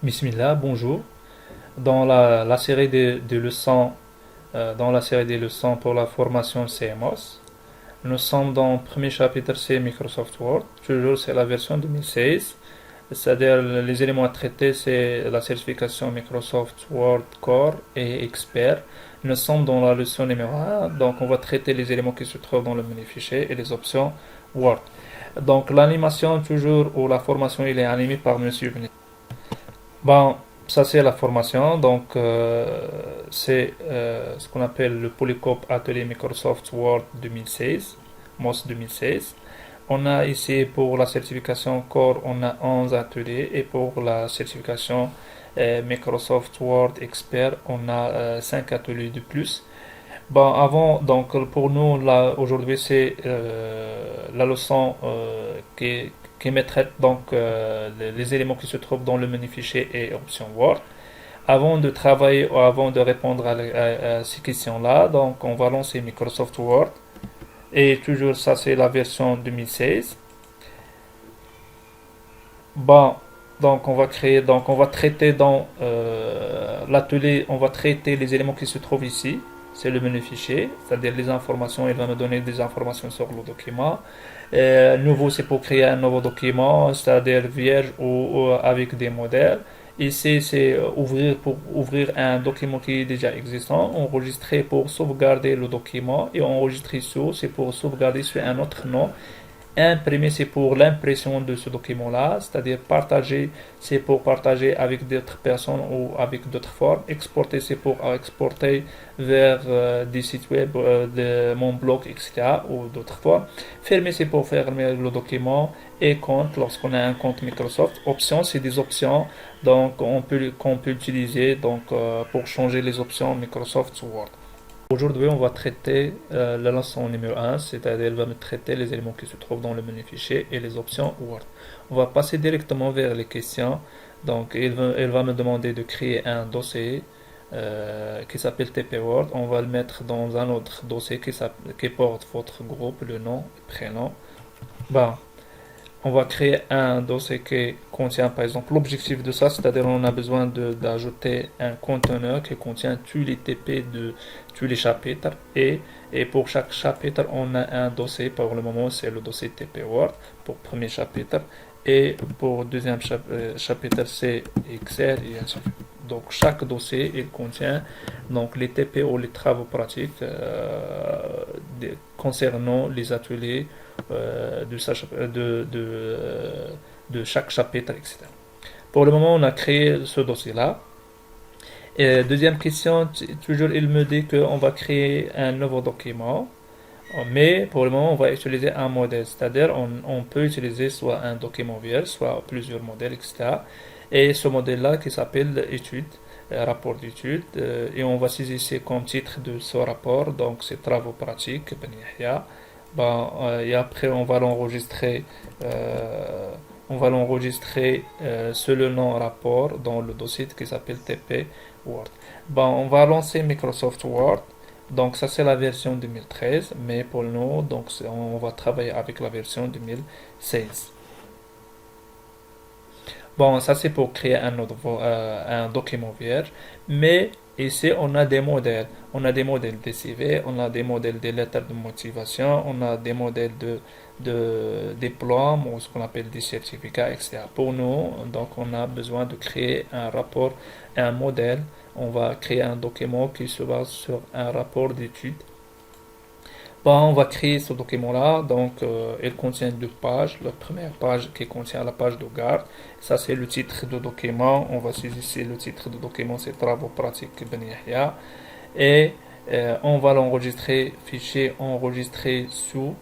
Bismillah, bonjour. Dans la série des leçons, dans la série des leçons pour la formation CMOS, nous sommes dans le premier chapitre, c'est Microsoft Word. Toujours, c'est la version 2016. C'est-à-dire, les éléments à traiter, c'est la certification Microsoft Word Core et Expert. Nous sommes dans la leçon numéro 1, donc on va traiter les éléments qui se trouvent dans le menu fichier et les options Word. Donc, l'animation, toujours, ou la formation, il est animé par Monsieur Veni. Bon, ça c'est la formation. Donc, c'est ce qu'on appelle le Polycop Atelier Microsoft Word 2016, MOS 2016. On a ici pour la certification Core, on a 11 ateliers et pour la certification Microsoft Word Expert, on a 5 ateliers de plus. Bon, avant, donc pour nous, là, aujourd'hui, c'est la leçon qui me traite donc les éléments qui se trouvent dans le menu fichier et option Word. Avant de travailler ou avant de répondre à ces questions-là, donc on va lancer Microsoft Word. Et toujours, ça, c'est la version 2016. Bon, donc on va traiter dans l'atelier, on va traiter les éléments qui se trouvent ici. C'est le menu fichier, c'est-à-dire les informations, il va nous donner des informations sur le document. Nouveau, c'est pour créer un nouveau document, c'est-à-dire vierge ou avec des modèles. Ici, c'est ouvrir pour ouvrir un document qui est déjà existant, enregistrer pour sauvegarder le document et enregistrer sous, c'est pour sauvegarder sur un autre nom. Imprimer, c'est pour l'impression de ce document-là, c'est-à-dire partager, c'est pour partager avec d'autres personnes ou avec d'autres formes. Exporter, c'est pour exporter vers des sites web, de mon blog, etc. ou d'autres formes. Fermer, c'est pour fermer le document. Et compte, lorsqu'on a un compte Microsoft. Options, c'est des options donc qu'on peut utiliser donc, pour changer les options Microsoft Word. Aujourd'hui, on va traiter la leçon numéro 1, c'est-à-dire elle va me traiter les éléments qui se trouvent dans le menu fichier et les options Word. On va passer directement vers les questions. Donc, elle va me demander de créer un dossier qui s'appelle TP Word. On va le mettre dans un autre dossier qui porte votre groupe, le nom, le prénom. Bon, on va créer un dossier qui contient par exemple l'objectif de ça, c'est-à-dire on a besoin d'ajouter un conteneur qui contient tous les TP de tous les chapitres et pour chaque chapitre on a un dossier. Pour le moment c'est le dossier TP Word pour premier chapitre et pour deuxième chapitre c'est Excel et ainsi de suite. Donc chaque dossier il contient donc les TP ou les travaux pratiques concernant les ateliers de chaque chapitre, etc. Pour le moment, on a créé ce dossier-là. Et deuxième question, toujours il me dit qu'on va créer un nouveau document, mais pour le moment, on va utiliser un modèle, c'est-à-dire on peut utiliser soit un document vierge, soit plusieurs modèles, etc. Et ce modèle-là qui s'appelle étude, rapport d'étude, et on va saisir comme titre de ce rapport, donc c'est travaux pratiques, Ben Yahya. Ben, et après on va l'enregistrer sur le nom rapport dans le dossier qui s'appelle TP Word. Ben, on va lancer Microsoft Word. Donc ça c'est la version 2013, mais pour nous donc on va travailler avec la version 2016. Bon, ça c'est pour créer un document vierge, mais ici on a des modèles. On a des modèles de CV, on a des modèles de lettres de motivation, on a des modèles de diplômes ou ce qu'on appelle des certificats, etc. Pour nous, donc on a besoin de créer un rapport, un modèle. On va créer un document qui se base sur un rapport d'études. Bon, on va créer ce document-là. Donc, il contient deux pages. La première page qui contient la page de garde. Ça, c'est le titre du document. On va saisir le titre du document, c'est Travaux pratiques Ben Yahya. Et on va l'enregistrer, fichier enregistré sous.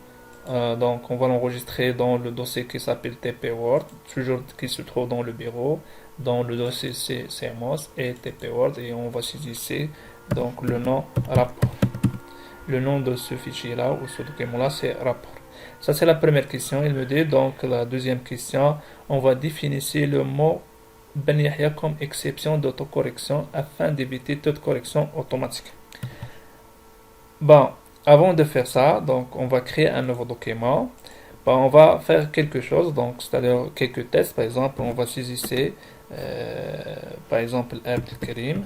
Donc, on va l'enregistrer dans le dossier qui s'appelle TP Word, toujours qui se trouve dans le bureau, dans le dossier CMOS et TP Word. Et on va saisir donc le nom rapport. Le nom de ce fichier-là ou ce document-là, c'est rapport. Ça, c'est la première question. Il me dit donc la deuxième question, on va définir le mot Ben Yahya comme exception d'autocorrection afin d'éviter toute correction automatique. Bon, avant de faire ça, donc on va créer un nouveau document. Bon, on va faire quelque chose, donc c'est-à-dire quelques tests. Par exemple, on va saisir par exemple Abdelkarim.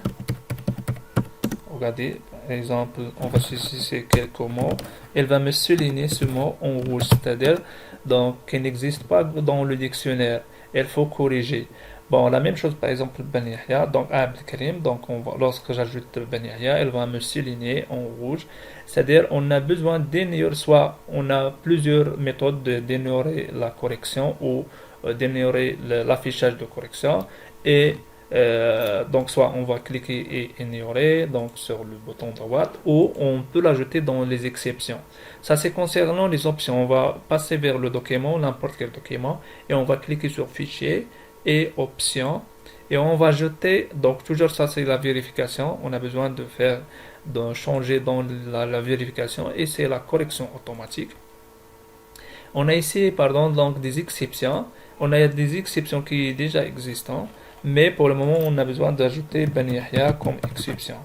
Regardez, par exemple, on va saisir quelques mots. Elle va me souligner ce mot en rouge, c'est-à-dire donc qui n'existe pas dans le dictionnaire. Il faut corriger. Bon, la même chose par exemple Ben Yahya, donc Abdelkarim, donc lorsque j'ajoute Ben Yahya, elle va me souligner en rouge. C'est-à-dire on a besoin d'ignorer, soit on a plusieurs méthodes d'ignorer la correction ou d'ignorer l'affichage de correction. Et donc soit on va cliquer et ignorer donc sur le bouton droit ou on peut l'ajouter dans les exceptions. Ça c'est concernant les options. On va passer vers le document, n'importe quel document, et on va cliquer sur fichier et options et on va ajouter, donc toujours ça c'est la vérification, on a besoin de changer dans la vérification et c'est la correction automatique. On a ici pardon donc des exceptions, on a des exceptions qui sont déjà existantes, mais pour le moment on a besoin d'ajouter Ben Yahya comme exception.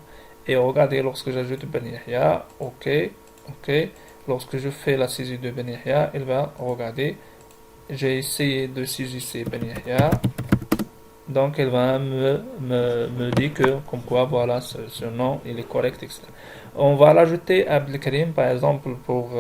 Et regardez, lorsque j'ajoute Ben Yahya, ok, lorsque je fais la saisie de Ben Yahya, elle va regarder. J'ai essayé de saisir Ben Yahya. Donc, elle va me dire que, comme quoi, voilà, ce nom, il est correct, etc. On va l'ajouter à Abdelkarim, par exemple, pour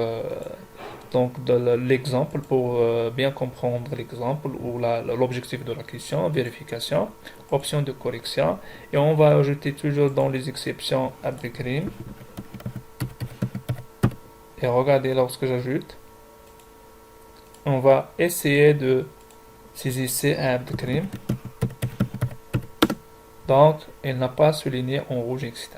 donc de l'exemple, pour bien comprendre l'exemple ou l'objectif de la question, vérification, option de correction. Et on va ajouter toujours dans les exceptions Abdelkarim. Et regardez, lorsque j'ajoute, on va essayer de saisir Abdelkarim. Donc, il n'a pas souligné en rouge, etc.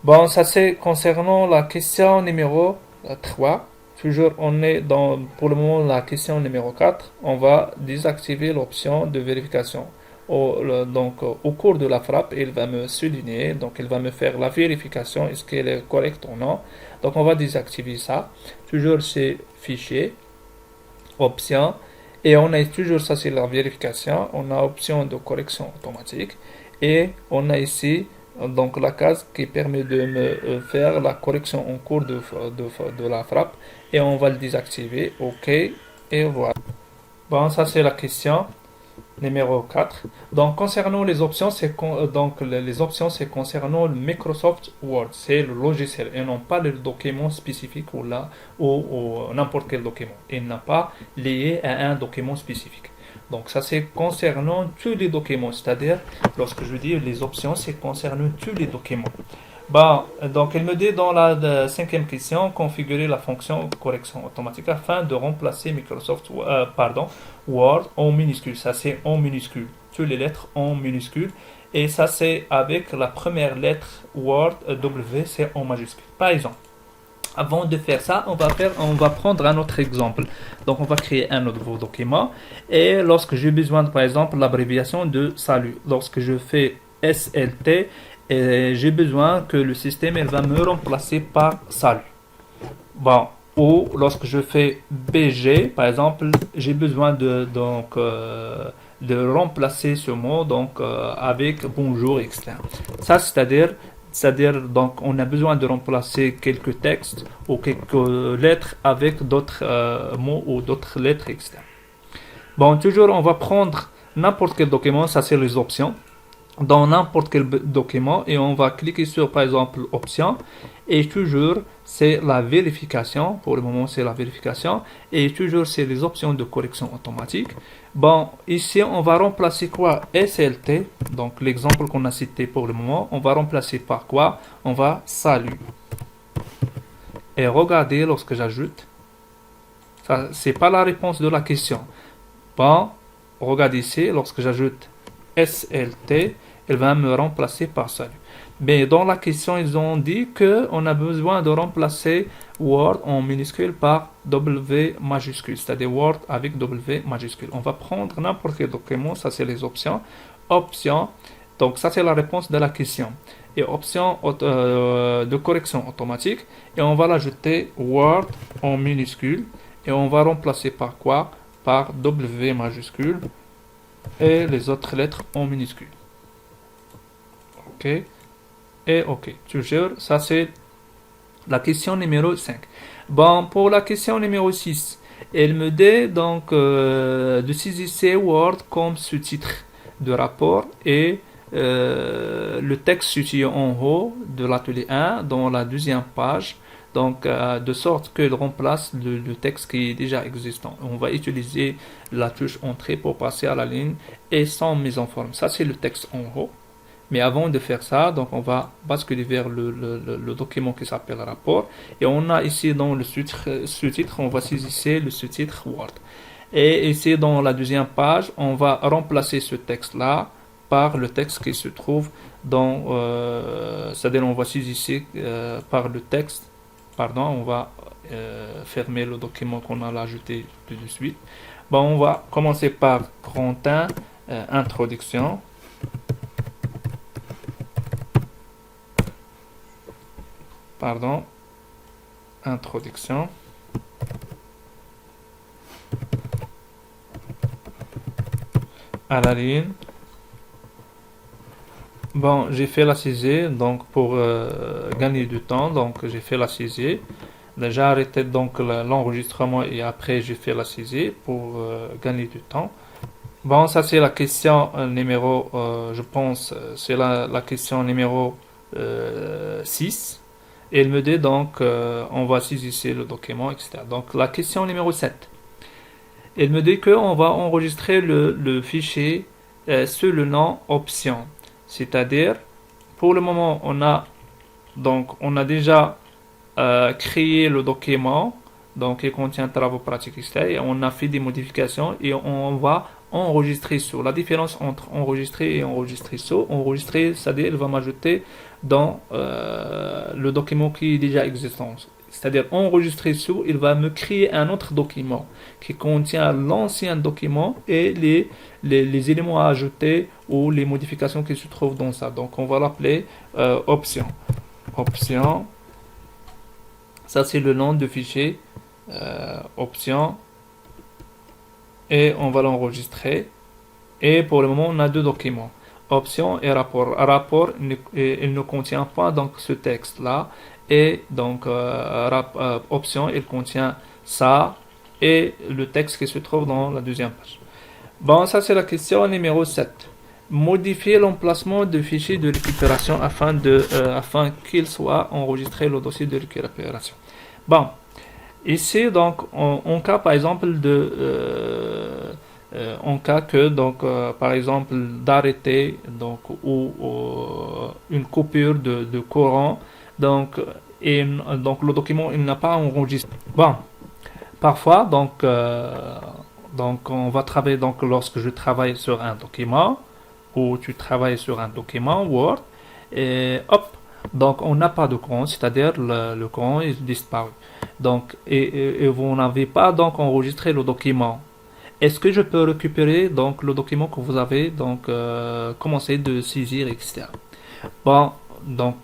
Bon, ça c'est concernant la question numéro 3. Toujours, on est dans, pour le moment, la question numéro 4. On va désactiver l'option de vérification. Donc, au cours de la frappe, il va me souligner, donc il va me faire la vérification, est-ce qu'elle est correcte ou non. Donc, on va désactiver ça. Toujours, c'est fichier, option. Et on a toujours ça, c'est la vérification. On a option de correction automatique. Et on a ici donc la case qui permet de me faire la correction en cours de la frappe. Et on va le désactiver. OK. Et voilà. Bon, ça c'est la question numéro 4. Donc concernant les options, les options c'est concernant le Microsoft Word, c'est le logiciel et non pas le document spécifique ou n'importe quel document. Il n'a pas lié à un document spécifique. Donc ça c'est concernant tous les documents, c'est-à-dire lorsque je dis les options, c'est concernant tous les documents. Bon, donc elle me dit dans la cinquième question, configurer la fonction correction automatique afin de remplacer Word en minuscule. Ça c'est en minuscule, toutes les lettres en minuscule. Et ça c'est avec la première lettre Word, W, c'est en majuscule. Par exemple, avant de faire ça, on va prendre un autre exemple. Donc on va créer un nouveau document. Et lorsque j'ai besoin, par exemple, l'abréviation de salut, lorsque je fais SLT, et j'ai besoin que le système il va me remplacer par salut. Bon, ou lorsque je fais BG, par exemple, j'ai besoin de remplacer ce mot avec bonjour, etc. Ça, c'est-à-dire donc on a besoin de remplacer quelques textes ou quelques lettres avec d'autres mots ou d'autres lettres, etc. Bon, toujours on va prendre n'importe quel document, ça c'est les options. Dans n'importe quel document et on va cliquer sur par exemple option et toujours c'est la vérification, pour le moment c'est la vérification et toujours c'est les options de correction automatique. Bon, ici on va remplacer quoi? SLT, donc l'exemple qu'on a cité pour le moment, on va remplacer par quoi? On va salut. Et regardez lorsque j'ajoute, ça c'est pas la réponse de la question. Bon, regardez ici lorsque j'ajoute SLT, elle va me remplacer par salut. Mais dans la question, ils ont dit qu'on a besoin de remplacer Word en minuscule par W majuscule, c'est-à-dire Word avec W majuscule. On va prendre n'importe quel document, ça c'est les options. Option, donc ça c'est la réponse de la question. Et option de correction automatique. Et on va l'ajouter Word en minuscule. Et on va remplacer par quoi? Par W majuscule. et les autres lettres en minuscules. OK. Et OK. Toujours, ça c'est la question numéro 5. Bon, pour la question numéro 6, elle me dit donc de saisir Word comme sous-titre de rapport et le texte situé en haut de l'atelier 1 dans la deuxième page, donc de sorte qu'il remplace le texte qui est déjà existant. On va utiliser la touche entrée pour passer à la ligne et sans mise en forme. Ça c'est le texte en haut. Mais avant de faire ça, donc on va basculer vers le document qui s'appelle rapport. Et on a ici dans le sous-titre, on va saisir le sous-titre Word. Et ici dans la deuxième page, on va remplacer ce texte-là par le texte qui se trouve dans, c'est-à-dire on va saisir par le texte, pardon, on va fermer le document qu'on a ajouté tout de suite. Bon, on va commencer par grand 1, introduction. Pardon, introduction. À la ligne. Bon, j'ai fait la saisie, donc pour gagner du temps, donc j'ai fait la saisie. J'ai arrêté donc l'enregistrement et après j'ai fait la saisie pour gagner du temps. Bon, ça c'est la question numéro, je pense, c'est la question numéro 6. Et il me dit donc, on va saisir le document, etc. Donc la question numéro 7. Il me dit qu'on va enregistrer le fichier sous le nom option. C'est-à-dire, pour le moment, on a déjà créé le document, donc il contient travaux pratiques, etc. Et on a fait des modifications et on va enregistrer sur. La différence entre enregistrer et enregistrer sur, enregistrer, c'est-à-dire il va m'ajouter dans le document qui est déjà existant. C'est-à-dire enregistrer sur, il va me créer un autre document qui contient l'ancien document et les éléments à ajouter ou les modifications qui se trouvent dans ça. Donc on va l'appeler option. Option, ça c'est le nom de fichier option et on va l'enregistrer. Et pour le moment, on a deux documents, option et rapport. Rapport, il ne contient pas donc ce texte-là. Et donc, option, il contient ça et le texte qui se trouve dans la deuxième page. Bon, ça c'est la question numéro 7. Modifier l'emplacement de fichier de récupération afin qu'il soit enregistré le dossier de récupération. Bon, ici, donc, en cas par exemple en cas que donc par exemple d'arrêter donc ou une coupure de courant donc donc le document il n'a pas enregistré. Bon, parfois donc on va travailler donc lorsque je travaille sur un document ou tu travailles sur un document Word et hop donc on n'a pas de courant, c'est-à-dire le courant est disparu. Donc et vous n'avez pas donc enregistré le document. Est-ce que je peux récupérer donc le document que vous avez donc commencé de saisir, etc. Bon, donc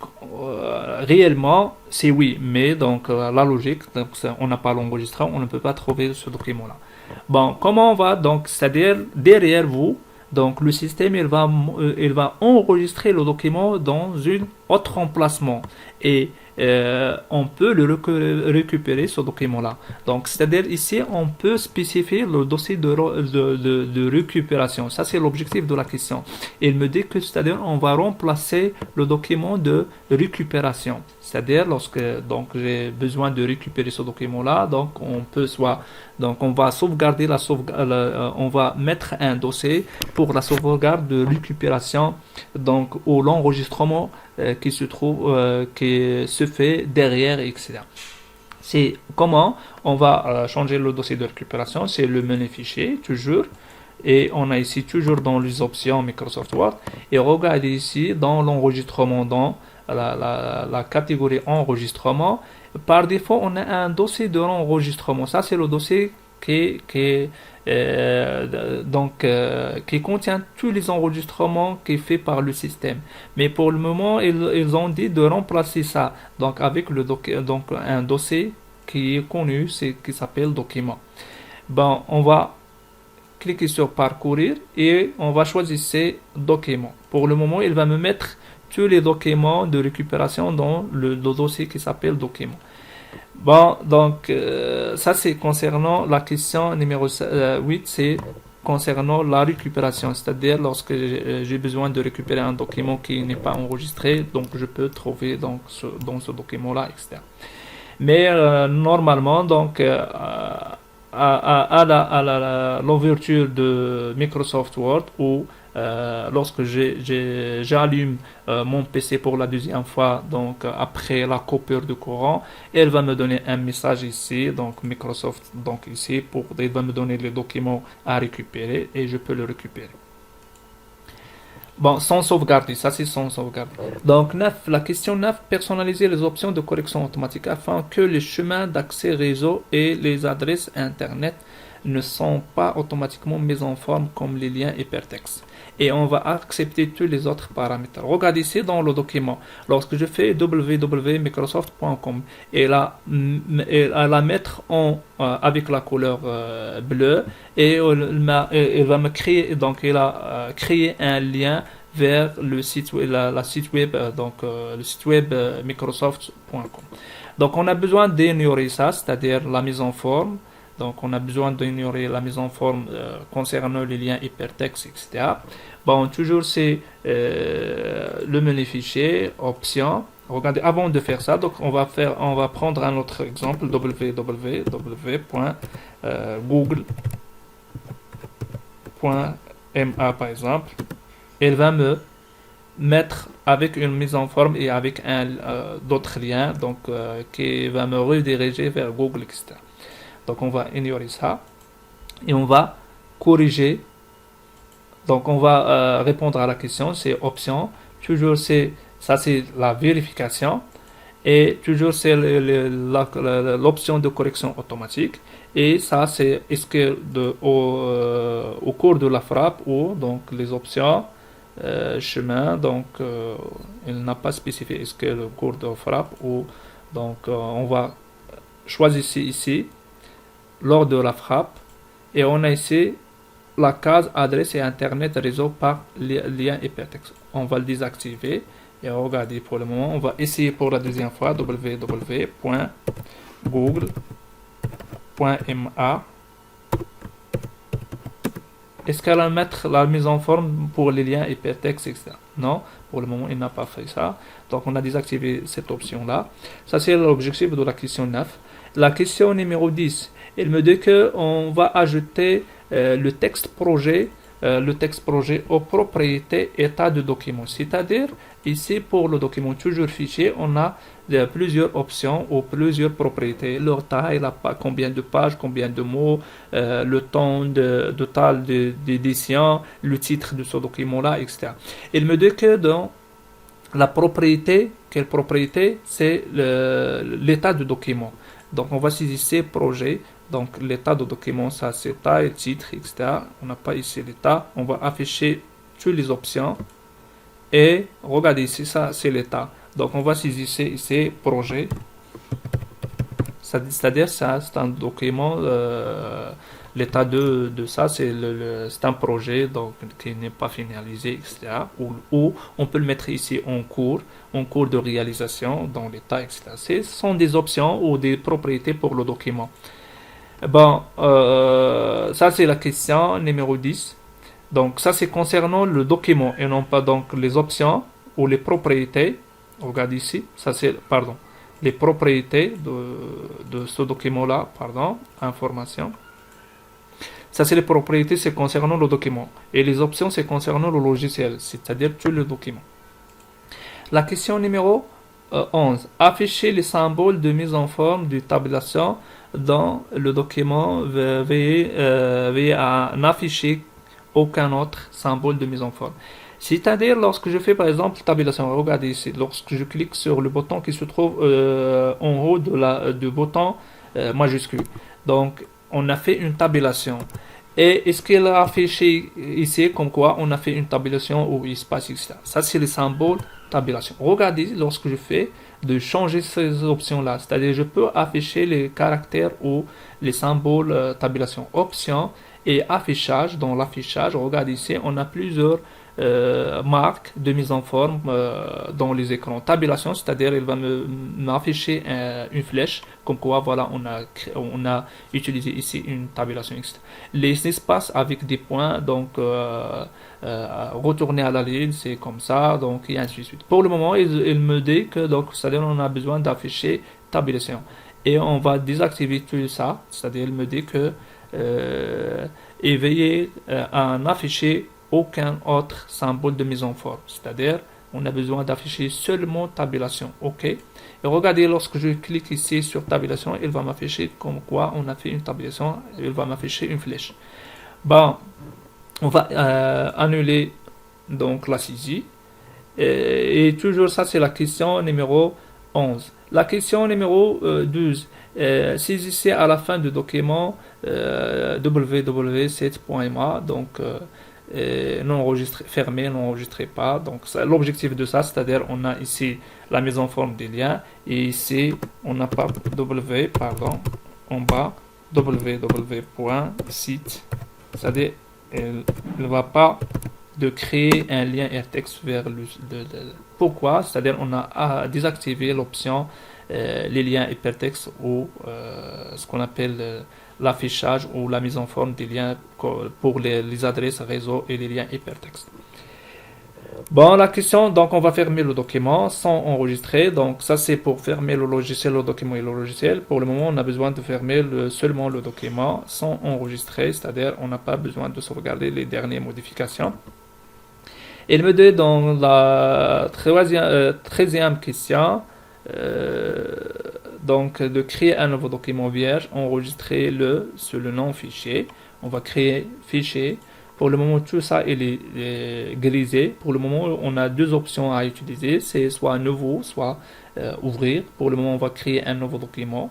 réellement c'est oui, mais donc la logique, donc on n'a pas l'enregistré, on ne peut pas trouver ce document-là. Bon, comment on va donc, c'est-à-dire derrière vous, donc le système il va enregistrer le document dans un autre emplacement et on peut le récupérer ce document-là. Donc, c'est-à-dire ici, on peut spécifier le dossier de récupération. Ça, c'est l'objectif de la question. Il me dit que, c'est-à-dire, on va remplacer le document de récupération. C'est-à-dire, lorsque donc j'ai besoin de récupérer ce document-là, donc on peut donc on va sauvegarder on va mettre un dossier pour la sauvegarde de récupération, donc ou l'enregistrement qui se fait derrière, etc. C'est comment on va changer le dossier de récupération, c'est le menu fichier, toujours. Et on a ici toujours dans les options Microsoft Word. Et regardez ici dans l'enregistrement, dans la catégorie enregistrement. Par défaut, on a un dossier de l'enregistrement. Ça, c'est le dossier qui contient tous les enregistrements qui est fait par le système. Mais pour le moment, ils ont dit de remplacer ça donc avec donc un dossier qui est connu, qui s'appelle document. Bon, on va cliquer sur parcourir et on va choisir ces documents. Pour le moment, il va me mettre tous les documents de récupération dans le dossier qui s'appelle documents. Bon, donc ça c'est concernant la question numéro 8, c'est concernant la récupération, c'est-à-dire lorsque j'ai besoin de récupérer un document qui n'est pas enregistré, donc je peux trouver donc dans ce document-là, etc. Mais normalement, donc à l'ouverture de Microsoft Word ou lorsque j'allume mon PC pour la deuxième fois, donc après la coupure de courant, elle va me donner un message ici, donc Microsoft, donc ici, il va me donner le document à récupérer et je peux le récupérer. Bon, sans sauvegarder, ça c'est sans sauvegarder. Donc, 9, la question 9, personnaliser les options de correction automatique afin que les chemins d'accès réseau et les adresses Internet ne sont pas automatiquement mis en forme comme les liens hypertextes. Et on va accepter tous les autres paramètres. Regardez ici dans le document. Lorsque je fais www.microsoft.com et la mettre avec la couleur bleue et il va me créer, donc il a créé un lien vers le site la site web le site web microsoft.com. Donc on a besoin d'ignorer ça, c'est-à-dire la mise en forme. Donc on a besoin d'ignorer la mise en forme concernant les liens hypertextes, etc. Bon, toujours c'est le menu fichier, options. Regardez, avant de faire ça, donc on va prendre un autre exemple, www.google.ma par exemple. Elle va me mettre avec une mise en forme et avec d'autres liens, donc qui va me rediriger vers Google, etc. Donc on va ignorer ça et on va corriger. Donc on va répondre à la question, c'est option. Toujours c'est la vérification et toujours c'est l'option de correction automatique. Et ça c'est est-ce que au cours de la frappe ou donc les options chemin, donc il n'a pas spécifié est-ce que le cours de frappe ou donc on va choisir ici lors de la frappe et on a ici la case adresse et internet réseau par lien hypertexte. On va le désactiver et regardez pour le moment. On va essayer pour la deuxième fois www.google.ma. Est-ce qu'elle va mettre la mise en forme pour les liens hypertexte, etc. Non, pour le moment il n'a pas fait ça. Donc on a désactivé cette option là. Ça c'est l'objectif de la question 9. La question numéro 10, il me dit qu'on va ajouter le texte projet aux propriétés état de document. C'est-à-dire, ici pour le document toujours fichier, on a plusieurs options ou plusieurs propriétés. Leur taille, combien de pages, combien de mots, le temps total d'édition, le titre de ce document-là, etc. Il me dit que dans la propriété, quelle propriété? C'est l'état de document. Donc on va saisir projet. Donc l'état de document, ça c'est taille, titre, etc. On n'a pas ici l'état. On va afficher toutes les options. Et regardez ici, ça c'est l'état. Donc on va saisir ici projet. C'est-à-dire ça c'est un document. L'état de ça c'est un projet donc qui n'est pas finalisé, etc. Ou on peut le mettre ici en cours de réalisation dans l'état, etc. Ce sont des options ou des propriétés pour le document. Bon, ça c'est la question numéro 10. Donc ça c'est concernant le document et non pas donc les options ou les propriétés. Regardez ici, ça c'est, pardon, les propriétés de ce document-là, information. Ça c'est les propriétés, c'est concernant le document. Et les options c'est concernant le logiciel, c'est-à-dire tout le document. La question numéro 11. Afficher les symboles de mise en forme du tabulation dans le document. Veuillez à n'afficher aucun autre symbole de mise en forme. C'est-à-dire lorsque je fais par exemple tabulation, regardez ici, lorsque je clique sur le bouton qui se trouve en haut du bouton majuscule. Donc on a fait une tabulation. Et est-ce qu'il a affiché ici comme quoi on a fait une tabulation ou espace, etc. Ça c'est le symbole tabulation. Regardez lorsque je fais de changer ces options-là. C'est-à-dire je peux afficher les caractères ou les symboles tabulation option Et affichage, dans l'affichage, regarde ici, on a plusieurs marques de mise en forme dans les écrans. Tabulation, c'est-à-dire il va m'afficher une flèche, comme quoi voilà, on a utilisé ici une tabulation, etc. Les espaces avec des points, donc retourner à la ligne, c'est comme ça, donc et ainsi de suite. Pour le moment, il me dit que donc c'est-à-dire on a besoin d'afficher tabulation. Et on va désactiver tout ça, c'est-à-dire il me dit que et veiller à n'afficher aucun autre symbole de mise en forme. C'est-à-dire, on a besoin d'afficher seulement tabulation. OK. Et regardez, lorsque je clique ici sur tabulation, il va m'afficher comme quoi on a fait une tabulation. Il va m'afficher une flèche. Bon, on va annuler donc la saisie. Et toujours ça, c'est la question numéro 11. La question numéro 12. Saisissez à la fin du document www7.ma, donc non enregistré, fermé, non enregistré pas. Donc l'objectif de ça, c'est-à-dire on a ici la mise en forme des liens et ici on n'a pas w, pardon, en bas www.site, c'est-à-dire elle ne va pas de créer un lien AirText vers pourquoi? C'est-à-dire on a désactivé l'option les liens hypertextes ou ce qu'on appelle l'affichage ou la mise en forme des liens pour les adresses réseau et les liens hypertextes. Bon, la question, donc on va fermer le document sans enregistrer. Donc ça c'est pour fermer le logiciel, le document et le logiciel. Pour le moment, on a besoin de fermer seulement le document sans enregistrer, c'est-à-dire on n'a pas besoin de sauvegarder les dernières modifications. Il me dit dans la 13e question, donc de créer un nouveau document vierge, enregistrer-le sur le nom fichier. On va créer fichier. Pour le moment, tout ça il est grisé. Pour le moment, on a deux options à utiliser. C'est soit nouveau, soit ouvrir. Pour le moment, on va créer un nouveau document.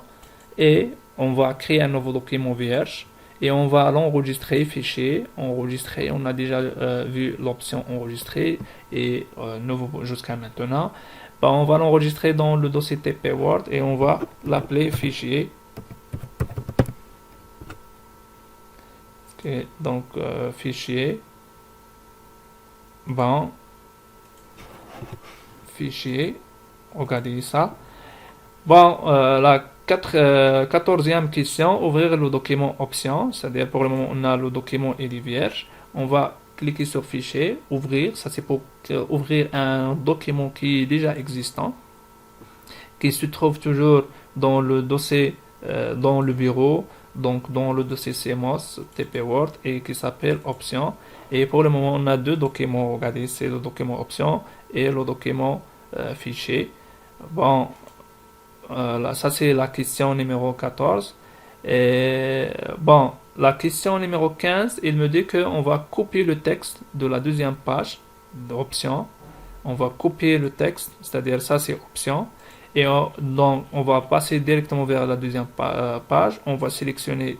Et on va créer un nouveau document vierge. Et on va l'enregistrer, fichier, enregistrer. On a déjà vu l'option enregistrer et nouveau jusqu'à maintenant. Ben, on va l'enregistrer dans le dossier TP Word et on va l'appeler fichier. Okay, donc fichier. Bon. Fichier. Regardez ça. Bon, la 14e question, ouvrir le document option, c'est-à-dire pour le moment on a le document et les vierges. On va cliquer sur fichier, ouvrir, ça c'est pour ouvrir un document qui est déjà existant, qui se trouve toujours dans le dossier, dans le bureau, donc dans le dossier CMOS, TP Word, et qui s'appelle option. Et pour le moment on a deux documents, regardez, c'est le document option et le document fichier. Bon, là, ça c'est la question numéro 14. Et, bon, la question numéro 15, il me dit qu'on va copier le texte de la deuxième page d'option. On va copier le texte, c'est-à-dire ça c'est option. Et donc on va passer directement vers la deuxième page. On va sélectionner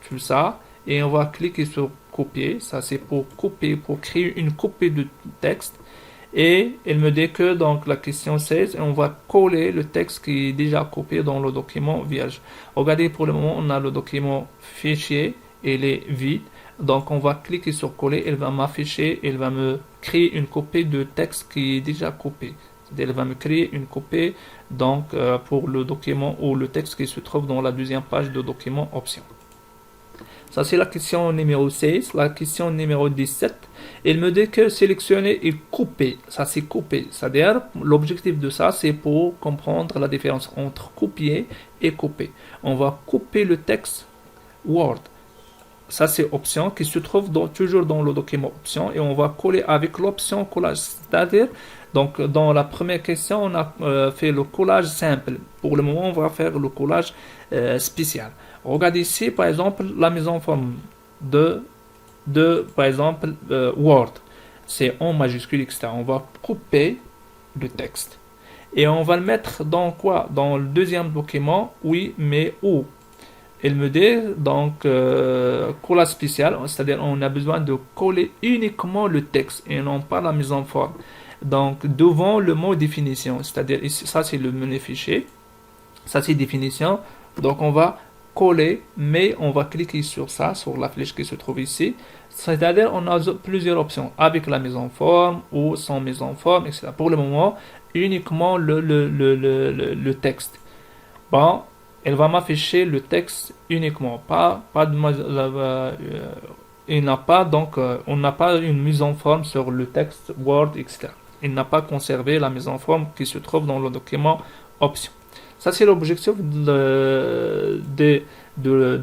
tout ça et on va cliquer sur copier. Ça c'est pour copier, pour créer une copie de texte. Et il me dit que donc la question 16, on va coller le texte qui est déjà copié dans le document vierge. Regardez, pour le moment, on a le document fichier et il est vide. Donc on va cliquer sur coller, il va m'afficher, il va me créer une copie de texte qui est déjà copié. C'est-à-dire il va me créer une copie donc pour le document ou le texte qui se trouve dans la deuxième page de document option. Ça, c'est la question numéro 16. La question numéro 17, il me dit que sélectionner et couper. Ça, c'est couper. C'est-à-dire, l'objectif de ça, c'est pour comprendre la différence entre copier et couper. On va couper le texte Word. Ça, c'est option qui se trouve toujours dans le document option et on va coller avec l'option collage. C'est-à-dire, donc, dans la première question, on a fait le collage simple. Pour le moment, on va faire le collage spécial. Regardez ici, par exemple, la mise en forme de par exemple, Word. C'est en majuscule, etc. On va couper le texte. Et on va le mettre dans quoi? Dans le deuxième document, oui, mais où? Il me dit, donc, collage spécial, c'est-à-dire on a besoin de coller uniquement le texte et non pas la mise en forme. Donc, devant le mot définition, c'est-à-dire ici, ça c'est le menu fichier, ça c'est définition. Donc, on va coller, mais on va cliquer sur ça, sur la flèche qui se trouve ici. C'est-à-dire, on a plusieurs options, avec la mise en forme ou sans mise en forme, etc. Pour le moment, uniquement le texte. Bon, elle va m'afficher le texte uniquement, pas de, il n'a pas donc on n'a pas une mise en forme sur le texte Word, etc. Il n'a pas conservé la mise en forme qui se trouve dans le document option. Ça c'est l'objectif de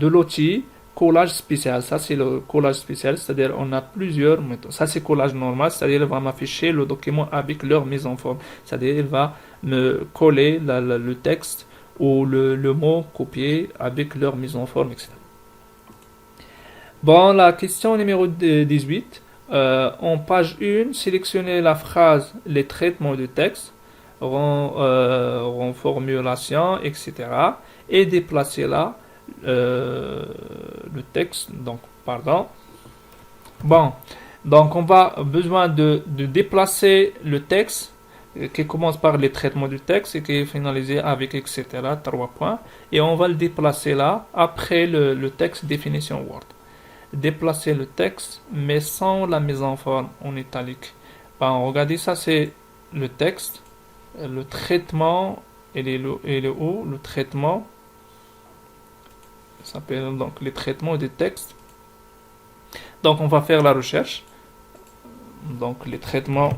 l'outil collage spécial. Ça c'est le collage spécial, c'est-à-dire on a plusieurs méthodes. Ça c'est collage normal, c'est-à-dire il va m'afficher le document avec leur mise en forme. C'est-à-dire il va me coller le texte ou le mot copié avec leur mise en forme, etc. Bon, la question numéro 18. En page 1, sélectionnez la phrase les traitements de texte, reformulation, etc. et déplacez-la, le texte, donc, pardon. Bon, donc on va besoin de déplacer le texte qui commence par les traitements du texte et qui est finalisé avec etc. 3 points. Et on va le déplacer là, après le texte définition Word. Déplacer le texte, mais sans la mise en forme en italique. Bon, regardez, ça c'est le texte. Le traitement, il est où? Le traitement, ça s'appelle donc les traitements des textes. Donc on va faire la recherche. Donc les traitements.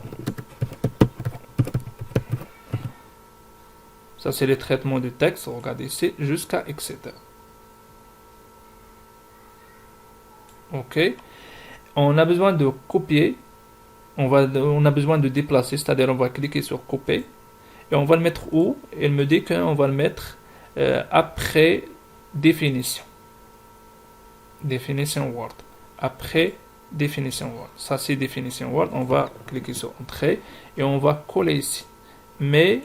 Ça, c'est les traitements du texte. Regardez ici, jusqu'à etc. OK. On a besoin de copier. On a besoin de déplacer, c'est-à-dire on va cliquer sur copier. Et on va le mettre où? Elle me dit qu'on va le mettre après définition. Définition Word. Après définition Word. Ça, c'est définition Word. On va cliquer sur Entrée et on va coller ici. Mais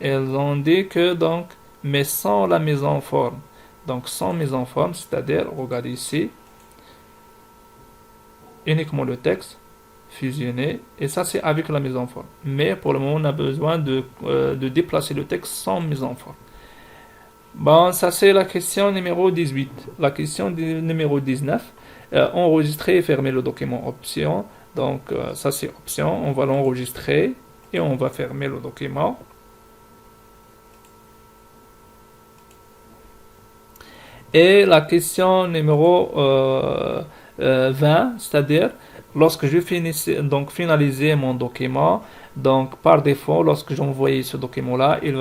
elles ont dit que donc, mais sans la mise en forme. Donc sans mise en forme, c'est-à-dire, regardez ici, uniquement le texte, fusionné, et ça c'est avec la mise en forme. Mais pour le moment, on a besoin de déplacer le texte sans mise en forme. Bon, ça c'est la question numéro 18. La question numéro 19, enregistrer et fermer le document option. Donc ça c'est option, on va l'enregistrer et on va fermer le document. Et la question numéro 20, c'est-à-dire lorsque je finaliser mon document, donc par défaut, lorsque j'envoie ce document-là, il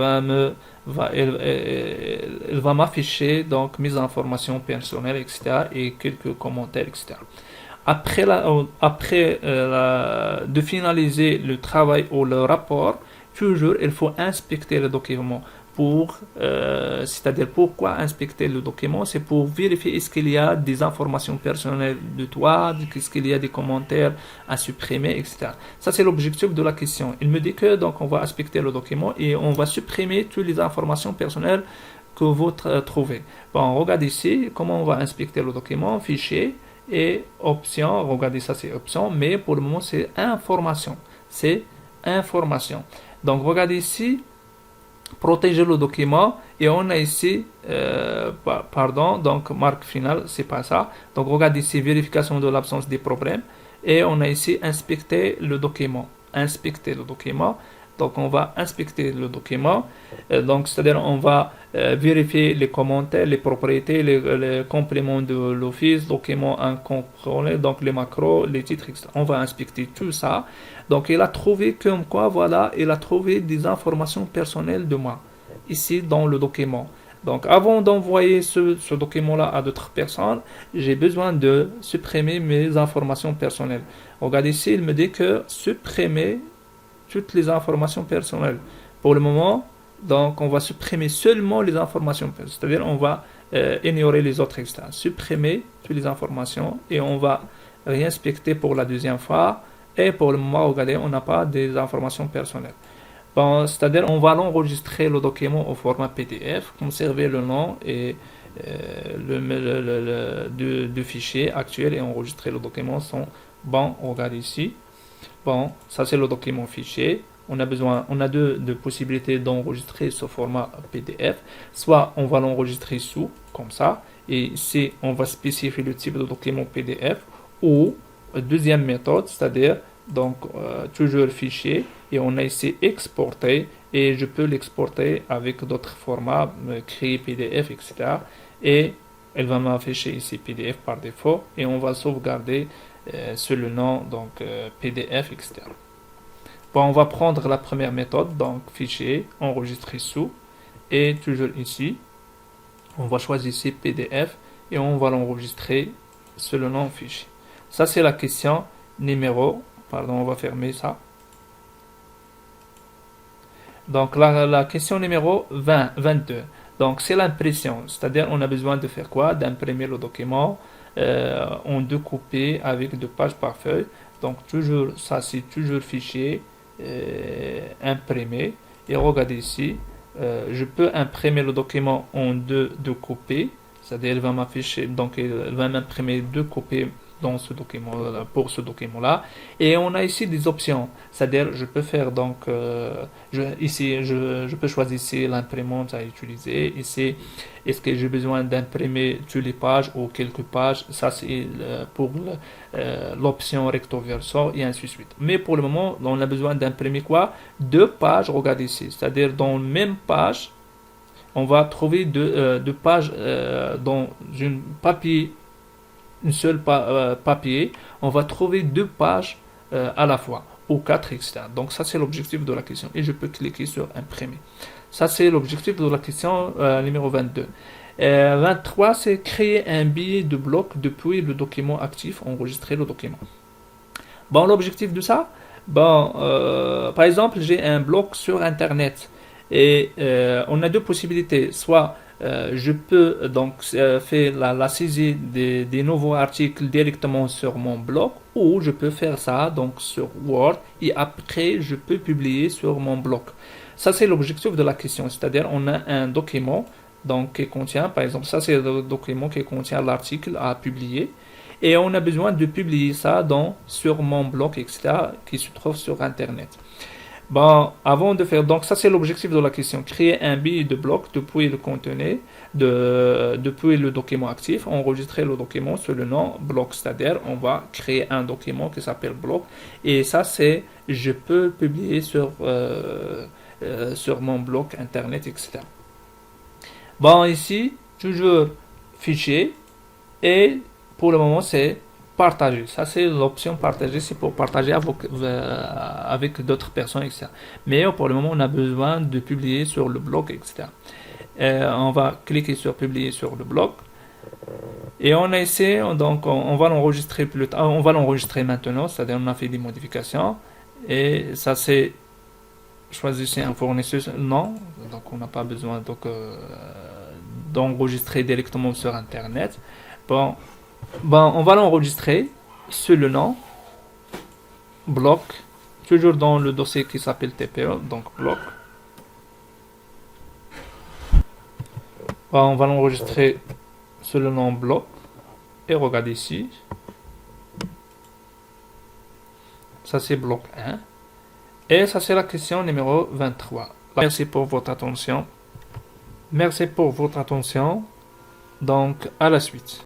va m'afficher donc mes informations personnelles, etc. et quelques commentaires, etc. Après de finaliser le travail ou le rapport, toujours il faut inspecter le document. C'est-à-dire pourquoi inspecter le document, c'est pour vérifier est-ce qu'il y a des informations personnelles de toi, est-ce qu'il y a des commentaires à supprimer, etc. Ça c'est l'objectif de la question. Il me dit que donc on va inspecter le document et on va supprimer toutes les informations personnelles que vous trouvez. Bon, regardez ici comment on va inspecter le document, fichier et option. Regardez, ça c'est option, mais pour le moment c'est information. C'est information. Donc regardez ici. Protéger le document et on a ici donc marque finale, c'est pas ça. Donc regardez ici vérification de l'absence des problèmes et on a ici inspecter le document. Donc on va inspecter le document. Donc c'est-à-dire on va vérifier les commentaires, les propriétés, les compléments de l'office, documents incontrôlés, donc les macros, les titres, etc. On va inspecter tout ça. Donc il a trouvé comme quoi, voilà, il a trouvé des informations personnelles de moi ici dans le document. Donc avant d'envoyer ce document-là à d'autres personnes, j'ai besoin de supprimer mes informations personnelles. Regardez ici, il me dit que supprimer toutes les informations personnelles. Pour le moment, donc on va supprimer seulement les informations personnelles, c'est-à-dire on va ignorer les autres, etc. Supprimer toutes les informations et on va réinspecter pour la deuxième fois. Et pour le moment, regardez, on n'a pas des informations personnelles. Bon, c'est-à-dire on va l'enregistrer le document au format PDF, conserver le nom et du fichier actuel et enregistrer le document sont bon. Regardez ici. Bon, ça c'est le document fichier. on a deux possibilités d'enregistrer ce format PDF. Soit on va l'enregistrer sous, comme ça, et ici on va spécifier le type de document PDF, ou deuxième méthode, c'est-à-dire donc toujours fichier, et on a ici exporter, et je peux l'exporter avec d'autres formats, créer PDF, etc. Et elle va m'afficher ici PDF par défaut, et on va sauvegarder sur le nom donc PDF, etc. Bon, on va prendre la première méthode, donc fichier, enregistrer sous, et toujours ici, on va choisir ici PDF, et on va l'enregistrer sur le nom fichier. Ça, c'est la question numéro, pardon, on va fermer ça. Donc, la question numéro 22. Donc, c'est l'impression, c'est-à-dire on a besoin de faire quoi? D'imprimer le document en deux copies avec 2 pages par feuille. Donc, toujours, ça c'est toujours fichier, imprimer. Et regardez ici, je peux imprimer le document en deux copies, c'est-à-dire elle va m'afficher, donc elle va m'imprimer 2 copies dans ce document, pour ce document-là. Et on a ici des options, c'est-à-dire je peux faire donc, ici je peux choisir ici l'imprimante à utiliser. Ici, est-ce que j'ai besoin d'imprimer toutes les pages ou quelques pages? Ça c'est pour l'option recto verso et ainsi de suite. Mais pour le moment, on a besoin d'imprimer quoi? 2 pages, regardez ici, c'est-à-dire dans la même page, on va trouver deux pages dans une papier, une seule papier, on va trouver 2 pages à la fois, ou 4, etc. Donc ça c'est l'objectif de la question, et je peux cliquer sur imprimer. Ça c'est l'objectif de la question numéro 22. 23, c'est créer un billet de bloc depuis le document actif, enregistrer le document. Bon, l'objectif de ça, bon, par exemple, j'ai un bloc sur Internet, et on a 2 possibilités. Soit je peux donc faire la saisie des nouveaux articles directement sur mon blog, ou je peux faire ça donc sur Word, et après je peux publier sur mon blog. Ça c'est l'objectif de la question, c'est-à-dire on a un document donc qui contient, par exemple, ça c'est le document qui contient l'article à publier, et on a besoin de publier ça sur mon blog, etc., qui se trouve sur Internet. Bon, avant de faire, donc ça c'est l'objectif de la question, créer un billet de bloc depuis le contenu, depuis le document actif, enregistrer le document sur le nom bloc, c'est-à-dire on va créer un document qui s'appelle bloc, et ça c'est, je peux publier sur mon blog Internet, etc. Bon, ici, toujours fichier, et pour le moment c'est partager. Ça c'est l'option partager, c'est pour partager avec d'autres personnes, etc. Mais pour le moment on a besoin de publier sur le blog, etc. On va cliquer sur publier sur le blog, et on a ici, donc on va l'enregistrer plus tard, on va l'enregistrer maintenant, c'est-à-dire on a fait des modifications, et ça c'est choisissez un fournisseur, non, donc on n'a pas besoin donc d'enregistrer directement sur Internet. Bon, on va l'enregistrer sur le nom bloc, toujours dans le dossier qui s'appelle TPE, donc bloc. Bon, on va l'enregistrer sur le nom bloc, et regardez ici, ça c'est bloc 1, et ça c'est la question numéro 23. Merci pour votre attention. Merci pour votre attention. Donc à la suite.